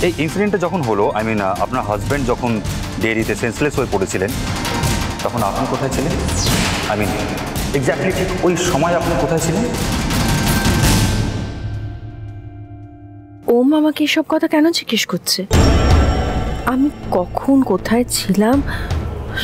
এই ইনসিডেন্টটা যখন হলো, আই মিন আপনার হাজব্যান্ড যখন ডেয়ারিতে সেন্সলেস হয়ে পড়েছিলেন, তখন আপনি কোথায় ছিলেন? আই মিন এক্স্যাক্টলি ঠিক ওই সময় আপনি কোথায় ছিলেন? ওম আমাকে এসব কথা কেন জিজ্ঞেস করছে? আমি কখন কোথায় ছিলাম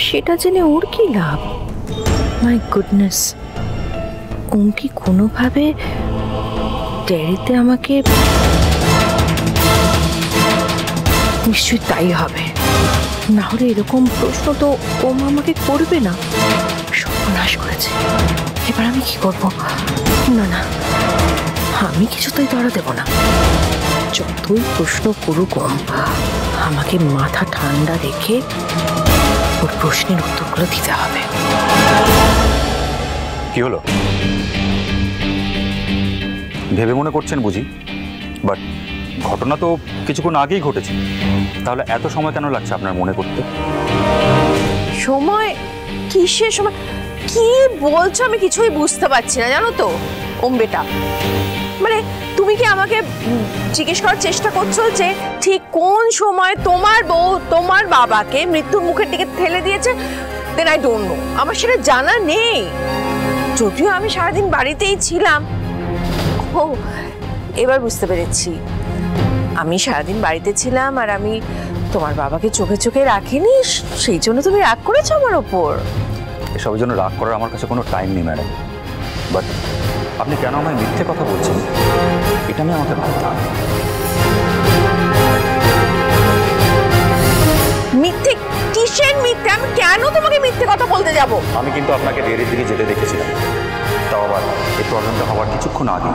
সেটা জেনে ওর কি লাভ? মাই গুডনেস, ওম কি কোনোভাবে ডেয়ারিতে আমাকে... নিশ্চয়ই তাই হবে, না হলে এরকম প্রশ্ন তো ওম আমাকে করবে না। সর্বনাশ করেছে, এবার আমি কি করব? না না, আমি কিছুতেই ধরা দেব না। যতই প্রশ্ন করুক ওম, আমাকে মাথা ঠান্ডা রেখে ওর প্রশ্নের উত্তরগুলো দিতে হবে। কি হলো, ভেবে মনে করছেন বুঝি? বাট ঘটনা তো কিছুক্ষণ আগেই ঘটেছে, তাহলে এত সময় কেন লাগছে আপনার মনে করতে? সময়? কিসের সময়? কি বলছো আমি কিছুই বুঝতে পারছি না, জানো তো ওম বেটা। মানে তুমি কি আমাকে জিজ্ঞেস করার চেষ্টা করছো যে ঠিক কোন সময় তোমার বউ তোমার বাবাকে মৃত্যুর মুখের দিকে ঠেলে দিয়েছে? দেন আই ডোন্ট নো, আমার সেটা জানা নেই। যদিও আমি সারাদিন বাড়িতেই ছিলাম। ও, এবার বুঝতে পেরেছি, আমি সারাদিন বাড়িতে ছিলাম আর আমি তোমার বাবাকে চোখে চোখে রাখিনি, সেই জন্য তুমি রাগ করেছো আমার ওপর। এসবের জন্য রাগ করার আমার কাছে কোনো টাইম নেই ম্যাডাম। বাট আপনি কেন আমায় মিথ্যে কথা বলছেন এটা নিয়ে আমাকে ভাবতে হবে। মিথ্যে? কিসের মিথ্যে? আমি কেন তোমাকে মিথ্যে কথা বলতে যাব? আমি কিন্তু আপনাকে ডেয়ারির দিকে যেতে দেখেছিলাম, তাও আবার এই প্রবলেমটা হওয়ার কিছুক্ষণ আগে।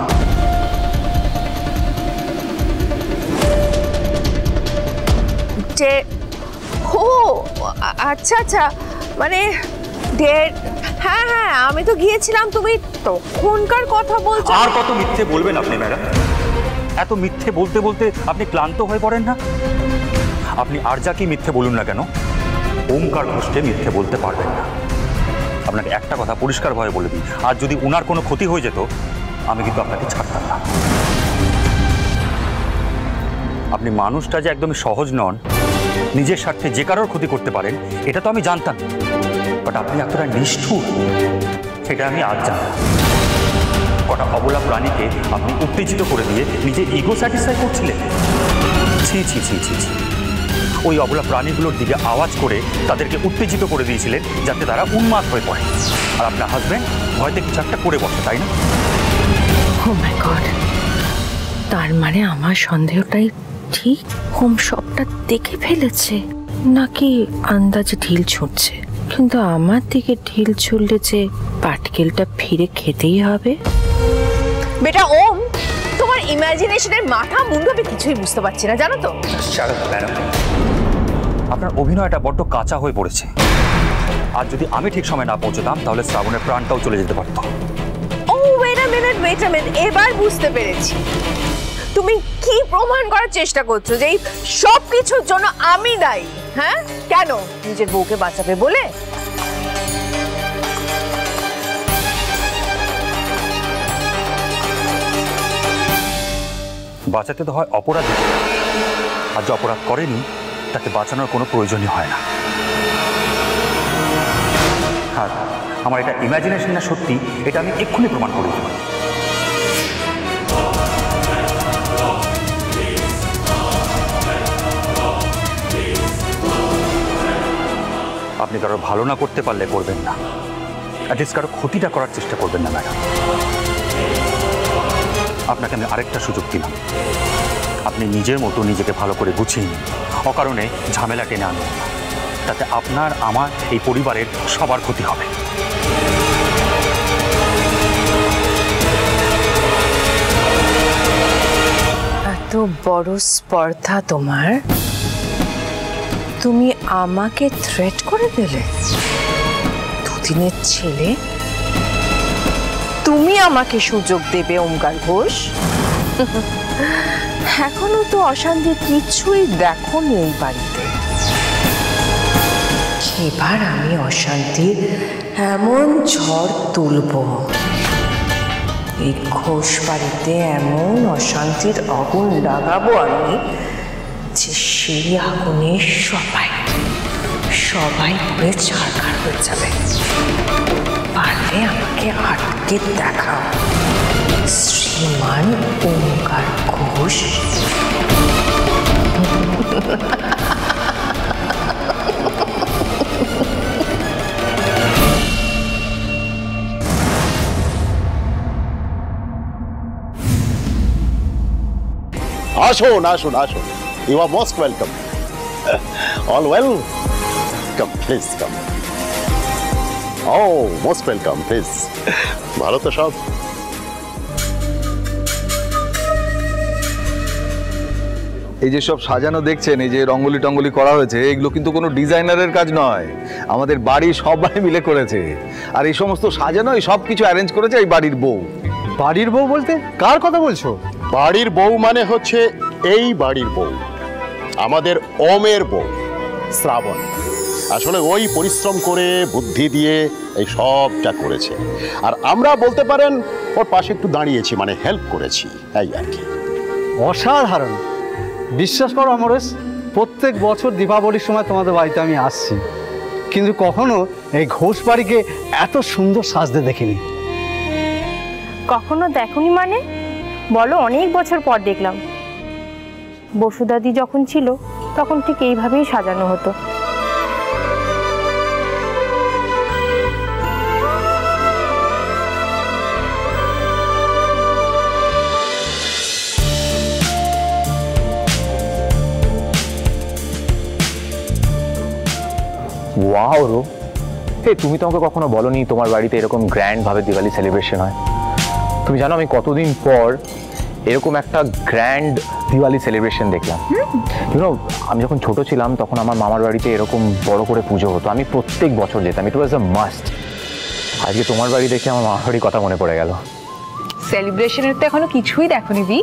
ও আচ্ছা আচ্ছা, মানে হ্যাঁ হ্যাঁ, আমি তো গিয়েছিলাম। তুমি তখনকার কথা বলছো? আর কত মিথ্যে বলবেন আপনি ম্যাডাম? এত মিথ্যে বলতে বলতে আপনি ক্লান্ত হয়ে পড়েন না? আপনি আর যাকেই মিথ্যে বলুন না কেন, ওমকার ঘোষকে মিথ্যে বলতে পারবেন না। আপনাকে একটা কথা পরিষ্কারভাবে বলে দিই, আর যদি ওনার কোনো ক্ষতি হয়ে যেত আমি কিন্তু আপনাকে ছাড়তাম না। আপনি মানুষটা যে একদমই সহজ নন, নিজের স্বার্থে যে কারোর ক্ষতি করতে পারেন এটা তো আমি জানতাম, বাট আপনি এতটা নিষ্ঠুর সেটা আমি আজ জানতাম। কটা অবলা প্রাণীকে আপনি উত্তেজিত করে দিয়ে নিজের ইগো স্যাটিসফাই করছিলেন। ছি ছি ছি ছি ছি, ওই অবলা প্রাণীগুলোর দিকে আওয়াজ করে তাদেরকে উত্তেজিত করে দিয়েছিলেন যাতে তারা উন্মাদ হয়ে পড়ে, আর আপনার হাজব্যান্ড হয়তো কিছু একটা করে বসে, তাই না? ও মাই গড, তার মানে আমার সন্দেহটাই ঠিক? হোম সবটা দেখে ফেলেছে নাকি আন্দাজে ঢিল ছুটছে? কিন্তু আমার দিকে ঢিল ছুড়লে যে পাটকেলটা ফিরে খেতেই হবে। বেটা ওম, তোমার ইমাজিনেশনের মাথা মুন্ডু আমি কিছুই বুঝতে পারছি না, জানো তো। আপনার অভিনয়টা বড্ড কাঁচা হয়ে পড়েছে। আর যদি আমি ঠিক সময় না পৌঁছতাম তাহলে শ্রাবণের প্রাণটাও চলে যেতে পারত। ও ওয়েট আ মিনিট, এবার বুঝতে পেরেছি। তুমি কি প্রমাণ করার চেষ্টা করছো যে এই সব কিছুর জন্য আমি দায়ী? হ্যাঁ, কেন? নিজের বউকে বাঁচাবে বলে? বাঁচাতে তো হয় অপরাধী, আর যে অপরাধ করেনি তাকে বাঁচানোর কোনো প্রয়োজনই হয় না। হ্যাঁ, আমার এটা ইমাজিনেশন না সত্যি এটা আমি এক্ষুনি প্রমাণ করে দেব। আপনি কারো ভালো না করতে পারলে করবেন না, অ্যাটলিস্ট কারো ক্ষতিটা করার চেষ্টা করবেন না ম্যাডাম। আপনাকে আমি আরেকটা সুযোগ দিলাম, আপনি নিজের মতো নিজেকে ভালো করে গুছিয়ে নিন, অকারণে ঝামেলা টেনে আনুন, তাতে আপনার আমার এই পরিবারের সবার ক্ষতি হবে। এত বড় স্পর্ধা তোমার, তুমি আমাকে থ্রেট করে দিলে? দুদিনের ছেলে, তুমি আমাকে সুযোগ দেবে ওমকার ঘোষ? এখনো তো অশান্তি কিছুই দেখোনি এই বাড়িতে। এবার আমি অশান্তির এমন ঝড় তুলব, এই ঘোষ বাড়িতে এমন অশান্তির আগুন লাগাবো আমি যে সেই আগুনে সবাই পুড়ে ছারখার হয়ে যাবে। পারলে আমাকে আটকে দেখাও শ্রীমান ওঙ্কার ঘোষ। আসুন আসুন আসুন, you are most welcome. All well? Come please come. Oh most welcome, please. ভালো তো সব? এই যে সব সাজানো দেখছেন, এই যে রঙ্গোলি টঙ্গলি করা হয়েছে, এগুলো কিন্তু কোনো ডিজাইনারের কাজ নয়, আমাদের বাড়ির সবাই মিলে করেছে। আর এই সমস্ত সাজানো, এই সব কিছু অ্যারেঞ্জ করেছে এই বাড়ির বউ। বাড়ির বউ বলতে কার কথা বলছো? বাড়ির বউ মানে হচ্ছে এই বাড়ির বউ, আমাদের ওমের বউ শ্রাবণ। আসলে ওই পরিশ্রম করে বুদ্ধি দিয়ে এই সবটা করেছে, আর আমরা বলতে পারেন ওর পাশে একটু দাঁড়িয়েছি, মানে হেল্প করেছি, এই আর কি। অসাধারণ। বিশ্বাস করো অমরেশ, প্রত্যেক বছর দীপাবলির সময় তোমাদের বাড়িতে আমি আসছি, কিন্তু কখনো এই ঘোষ বাড়িকে এত সুন্দর সাজতে দেখিনি। কখনো দেখনি মানে? বলো, অনেক বছর পর দেখলাম। বসুদাদি যখন ছিল তখন ঠিক এইভাবেই সাজানো হতো। ওয়াও রো, হে তুমি তো আমাকে কখনো বলনি তোমার বাড়িতে এরকম গ্র্যান্ড ভাবে দিওয়ালি সেলিব্রেশন হয়। তুমি জানো আমি কতদিন পর এরকম একটা গ্র্যান্ড দিওয়ালি সেলিব্রেশন দেখলাম। ইউনো, আমি যখন ছোট ছিলাম তখন আমার মামার বাড়িতে এরকম বড় করে পুজো হতো, আমি প্রত্যেক বছর যেতাম, ইট ওয়াজ আ মাস্ট। আজকে তোমার বাড়ি দেখে আমার মামার বাড়ির কথা মনে পড়ে গেল। সেলিব্রেশনের তো এখনো কিছুই দেখোনি দি,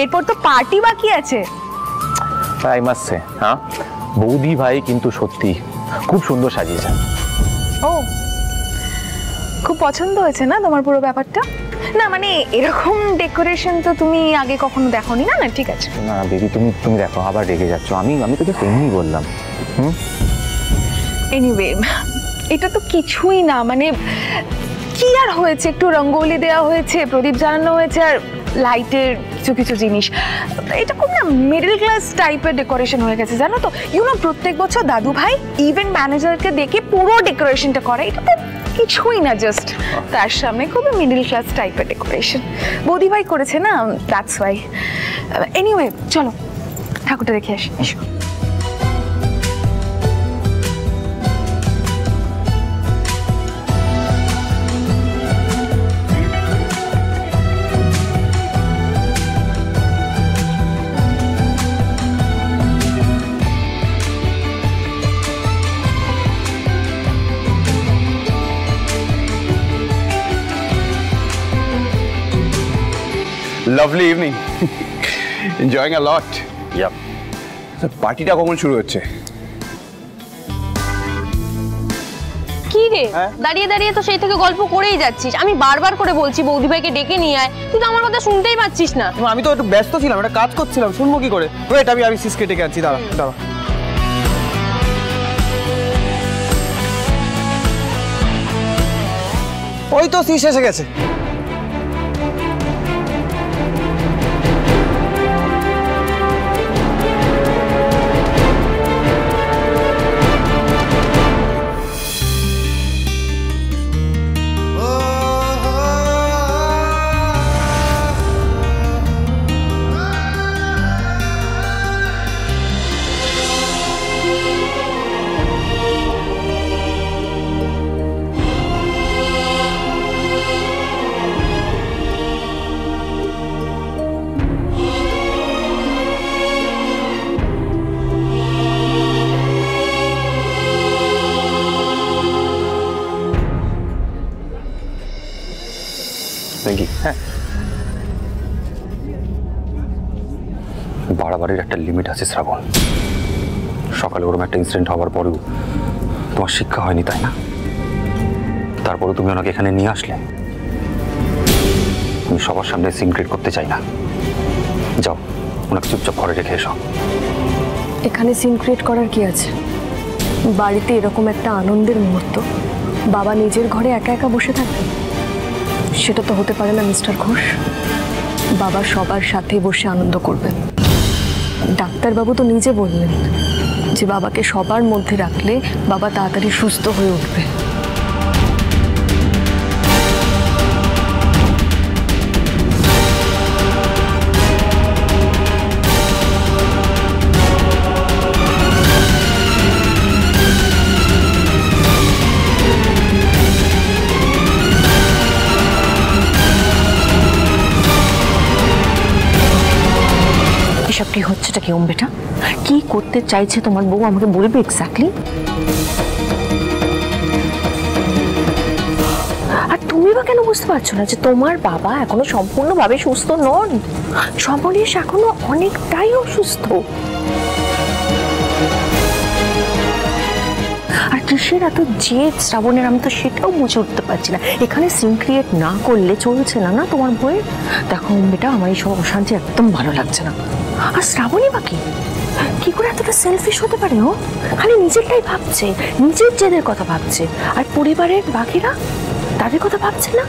এরপর তো পার্টি বাকি আছে। আই মাস্ট সে, হ্যাঁ বৌদি ভাই কিন্তু সত্যি খুব সুন্দর সাজিয়েছে। ও, খুব পছন্দ হয়েছে না তোমার পুরো ব্যাপারটা? না মানে এরকম ডেকোরেশন তো তুমি আগে কখনো দেখোনি। না না ঠিক আছে। না বেবি, তুমি দেখো আবার রেগে যাচ্ছ। আমি তো জাস্ট এমনি বললাম। এনিওয়ে, এটা তো কিছুই না, মানে কি আর হয়েছে, একটু রঙ্গোলি দেওয়া হয়েছে, প্রদীপ জ্বালানো হয়েছে, আর লাইটের কিছু কিছু জিনিস। এটা খুব না মিডল ক্লাস টাইপের ডেকোরেশন হয়ে গেছে জানো তো। ইউনো, প্রত্যেক বছর দাদু ভাই ইভেন্ট ম্যানেজারকে দেখে পুরো ডেকোরেশনটা করে, এটা তো কিছুই না, জাস্ট তার সামনে খুবই মিডল ক্লাস টাইপের ডেকোরেশন বৌদি ভাই করেছে না, দ্যাটস ওয়াই। এনিওয়ে চলো ঠাকুরটা দেখে আসি, এসো। লাভলি ইভিনিং, এনজয়িং আ লট। ইয়াপ। পার্টিটা কখন শুরু হচ্ছে? কি রে, দাঁড়িয়ে দাঁড়িয়ে তো সেই থেকে গল্প করেই যাচ্ছিস। আমি বারবার করে বলছি বৌদি ভাইকে ডেকে নিয়ে আয়, তুই তো আমার কথা শুনতেই পাচ্ছিস না। আমি তো একটু ব্যস্ত ছিলাম, একটা কাজ করছিলাম, শুনবো কি করে? ওয়েট, আমি সিসকে ডেকে আনছি, দাঁড়া দাঁড়া। ওই তো সিস এসে গেছে। বাড়াবাড়ির একটা লিমিট আছে শ্রাবণ। সকালে ওরকম একটা ইনসিডেন্ট হওয়ার পরেও তোমার শিক্ষা হয়নি তাই না? তারপরে তুমি ওনাকে এখানে নিয়ে আসলে। আমি সবার সামনে সিন ক্রিয়েট করতে চাই না। যাও, ওনাকে চুপচাপ ঘরে রেখে এসো। এখানে সিন ক্রিয়েট করার কি আছে? বাড়িতে এরকম একটা আনন্দের মুহূর্ত, বাবা নিজের ঘরে একা একা বসে থাকবে, সেটা তো হতে পারে না মিস্টার ঘোষ। বাবা সবার সাথে বসে আনন্দ করবেন। ডাক্তারবাবু তো নিজে বললেন যে বাবাকে সবার মধ্যে রাখলে বাবা তাড়াতাড়ি সুস্থ হয়ে উঠবে। এসব কি হচ্ছেটা কি বেটা? কি করতে চাইছে তোমার বউ আমাকে বলবে এক্স্যাক্টলি? আর তুমি বা কেন বুঝতে পারছো না যে তোমার বাবা এখনো সম্পূর্ণভাবে সুস্থ নন? সমরেশ এখনো অনেকটাই অসুস্থ। আর কিসের এত জেদ শ্রাবণের, আমি তো সেটাও বুঝে উঠতে পারছি না। এখানে সিন ক্রিয়েট না করলে চলছে না না তোমার বইয়ের। দেখো বেটা, আমার এই সব অশান্তি একদম ভালো লাগছে না। আর শ্রাবণী বাকি কি করে এতটা সেলফিশ হতে পারে? ও খালি নিজেরটাই ভাবছে, নিজের জেদের কথা ভাবছে, আর পরিবারের বাকিরা তাদের কথা ভাবছে না।